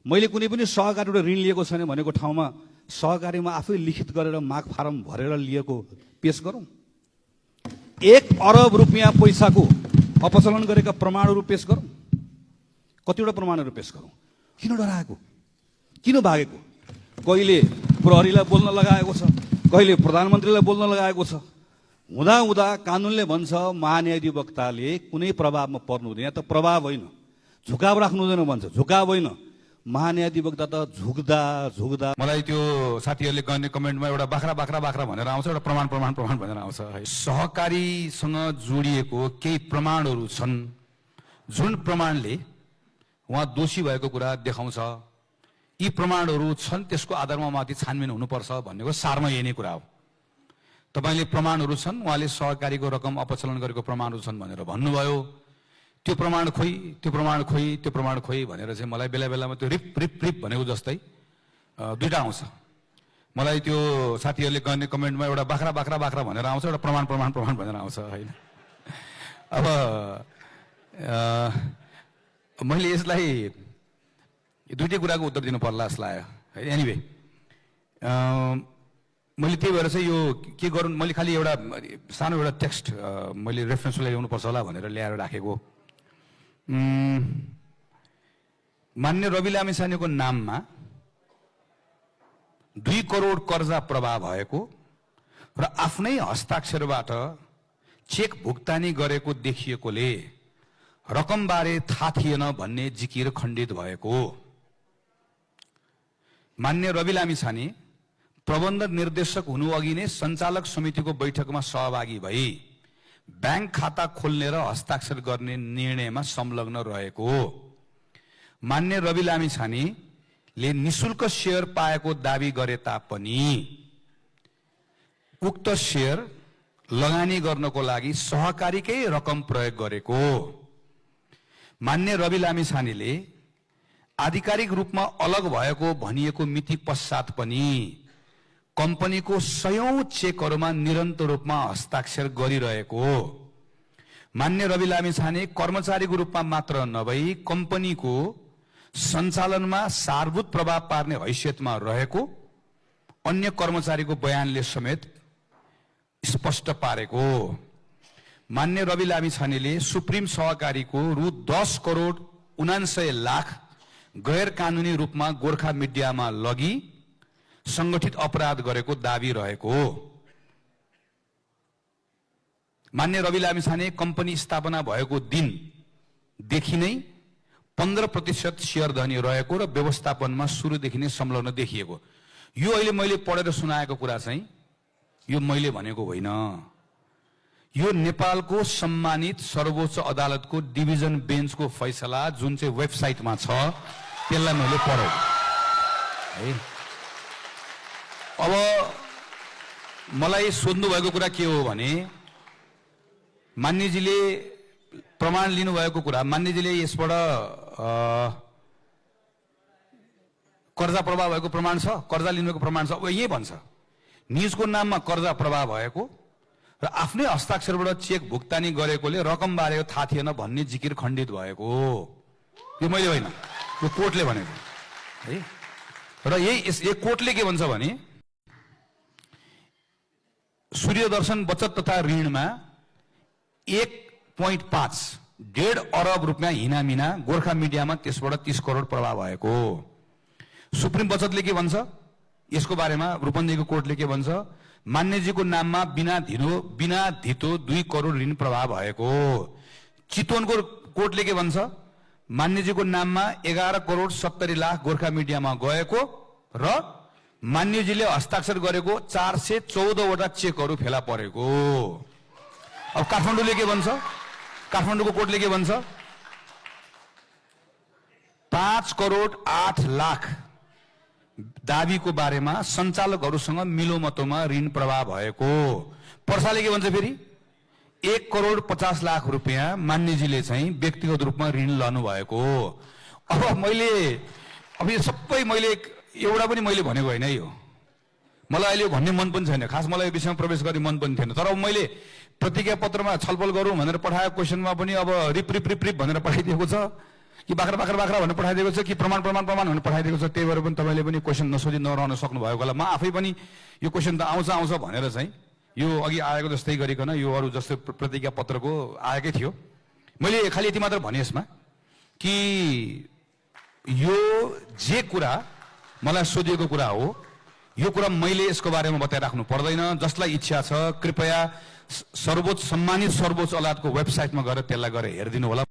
मैले कुनै पनि सहकारीबाट ऋण लिएको छैन भनेको ठाउँमा सहकारीमा आफै लिखित गरेर माग फारम भरेर लिएको पेश गरौँ। 1 अरब रुपियाँ पैसाको अपचलन गरेका प्रमाणहरू पेश गरौँ। कतिवटा प्रमाणहरू पेश गरौँ। किन डराएको, किन भागेको? कहिले प्रहरीलाई बोल्न लगाएको छ, कहिले प्रधानमन्त्रीलाई बोल्न लगाएको छ। हुँदा हुँदा कानुनले भन्छ महान्यायाधिवक्ताले कुनै प्रभावमा पर्नु हुँदैन। यहाँ त प्रभाव होइन, झुकाव राख्नु हुँदैन भन्छ। झुकाव होइन, महान्यायाधिवक्ता त झुक्दा झुक्दा। मलाई त्यो साथीहरूले गर्ने कमेन्टमा एउटा बाख्रा बाख्रा बाख्रा भनेर आउँछ, एउटा प्रमाण प्रमाण प्रमाण भनेर आउँछ है। सहकारीसँग जोडिएको केही प्रमाणहरू छन् जुन प्रमाणले उहाँ दोषी भएको कुरा देखाउँछ। यी प्रमाणहरू छन्, त्यसको आधारमा माथि छानबिन हुनुपर्छ भन्नेको सारमा यही नै कुरा हो। तपाईँले प्रमाणहरू छन्, उहाँले सहकारीको रकम अपचलन गरेको प्रमाणहरू छन् भनेर भन्नुभयो। त्यो प्रमाण खोइ, त्यो प्रमाण खोइ, त्यो प्रमाण खोइ भनेर चाहिँ मलाई बेला बेलामा त्यो रिप रिप रिप भनेको जस्तै दुईटा आउँछ। मलाई त्यो साथीहरूले गर्ने कमेन्टमा एउटा बाख्रा बाख्रा बाख्रा भनेर आउँछ, एउटा प्रमाण प्रमाण प्रमाण भनेर आउँछ होइन। अब मैले यसलाई दुईटै कुराको उत्तर दिनु पर्ला जस्तो लाग्यो है। एनिवे मैले त्यही भएर चाहिँ यो के गरौँ, मैले खालि एउटा सानो एउटा टेक्स्ट मैले रेफरेन्सलाई ल्याउनुपर्छ होला भनेर ल्याएर राखेको। मान्य रवि लामिछानेको नाममा 2 करोड कर्जा प्रवाह भएको र आफ्नै हस्ताक्षरबाट चेक भुक्तानी गरेको देखिएकोले रकमबारे थाहा थिएन भन्ने जिकिर खण्डित भएको। मान्य रवि लामिछाने प्रबन्ध निर्देशक हुनु अघि नै सञ्चालक समितिको बैठकमा सहभागी भई ब्याङ्क खाता खोल्ने र हस्ताक्षर गर्ने निर्णयमा संलग्न रहेको। मान्य रवि लामिछानेले निशुल्क शेयर पाएको दावी गरे तापनि उक्त शेयर लगानी गर्नको लागि सहकारीकै रकम प्रयोग गरेको। मान्य रवि लामिछानेले आधिकारिक रूपमा अलग भएको भनिएको मिति पश्चात पनि कम्पनीको 100औं चेकहरूमा निरन्तर रूपमा हस्ताक्षर गरिरहेको। मान्य रवि लामिछाने कर्मचारीको रूपमा मात्र नभई कम्पनीको सञ्चालनमा सारभूत प्रभाव पार्ने हैसियतमा रहेको अन्य कर्मचारीको बयानले समेत स्पष्ट पारेको। मान्य रवि लामिछानेले सुप्रिम सहकारीको रु 10 करोड 79 लाख गैर कानुनी रूपमा गोर्खा मिडियामा लगी संगठित अपराध गरेको दावी रहेको। मान्य रवि लामिछाने कम्पनी स्थापना भएको दिनदेखि नै 15% शेयर धनी रहेको र व्यवस्थापनमा सुरुदेखि नै संलग्न देखिएको। यो अहिले मैले पढेर सुनाएको कुरा चाहिँ यो मैले भनेको होइन। यो नेपालको सम्मानित सर्वोच्च अदालतको डिभिजन बेन्चको फैसला जुन चाहिँ वेबसाइटमा छ त्यसलाई मैले पढेँ है। अब मलाई सोध्नु भएको कुरा के हो भने मान्यजीले प्रमाण लिनुभएको कुरा, मान्यजीले यसबाट कर्जा प्रवाह भएको प्रमाण छ, कर्जा लिनुभएको प्रमाण छ। अब यही भन्छ निजको नाममा कर्जा प्रवाह भएको र आफ्नै हस्ताक्षरबाट चेक भुक्तानी गरेकोले रकम बारे थाहा थिएन भन्ने जिकिर खण्डित भएको। यो मैले होइन, यो कोर्टले भनेको है। र यही कोर्टले के भन्छ भने सूर्यदर्शन बचत तथा ऋणमा 1.5 अरब रुपियाँ हिनामिना गोर्खा मिडियामा त्यसबाट 30 करोड प्रवाह भएको। सुप्रिम बचतले के भन्छ यसको बारेमा, रूपन्देहीको कोर्टले के भन्छ, मान्यजीको नाममा बिना धितो 2 करोड ऋण प्रवाह भएको। चितवनको कोर्टले के भन्छ, मान्यजीको नाममा 11 करोड 70 लाख गोर्खा मिडियामा गएको र मान्यजीले हस्ताक्षर गरेको 414 वटा चेकहरू फेला परेको। अब काठमाडौँले के भन्छ, काठमाडौँको कोर्टले के भन्छ, 5 करोड 8 लाख दाबीको बारेमा सञ्चालकहरूसँग मिलोमतोमा ऋण प्रवाह भएको। पर्साले के भन्छ फेरि 1 करोड 50 लाख रुपियाँ मान्यजीले चाहिँ व्यक्तिगत रूपमा ऋण लानु भएको। अब यो सबै मैले एउटा पनि मैले भनेको होइन यो। मलाई अहिले भन्ने मन पनि छैन, खास मलाई यो विषयमा प्रवेश गर्ने मन पनि थिएन। तर अब मैले प्रतिज्ञा पत्रमा छलफल गरौँ भनेर पठाएको क्वेसनमा पनि अब रिप रिप रिप रिप भनेर पठाइदिएको छ। कि बाख्रा बाख्रा बाख्रा भनेर पठाइदिएको छ कि प्रमाण प्रमाण प्रमाण भनेर पठाइदिएको छ, त्यही भएर पनि तपाईँले पनि क्वेसन नसोधी नरहन सक्नुभएको होला। म आफै पनि यो क्वेसन त आउँछ आउँछ भनेर चाहिँ यो अघि आएको जस्तै गरिकन यो अरू जस्तो प्रतिज्ञा पत्रको आएकै थियो। मैले खालि यति मात्र भने यसमा कि यो जे कुरा मलाई सोधिएको कुरा हो, यो कुरा मैले यसको बारेमा बताइराख्नु पर्दैन। जसलाई इच्छा छ कृपया सम्मानित सर्वोच्च अदालतको वेबसाइटमा गएर त्यसलाई गएर हेरिदिनु होला।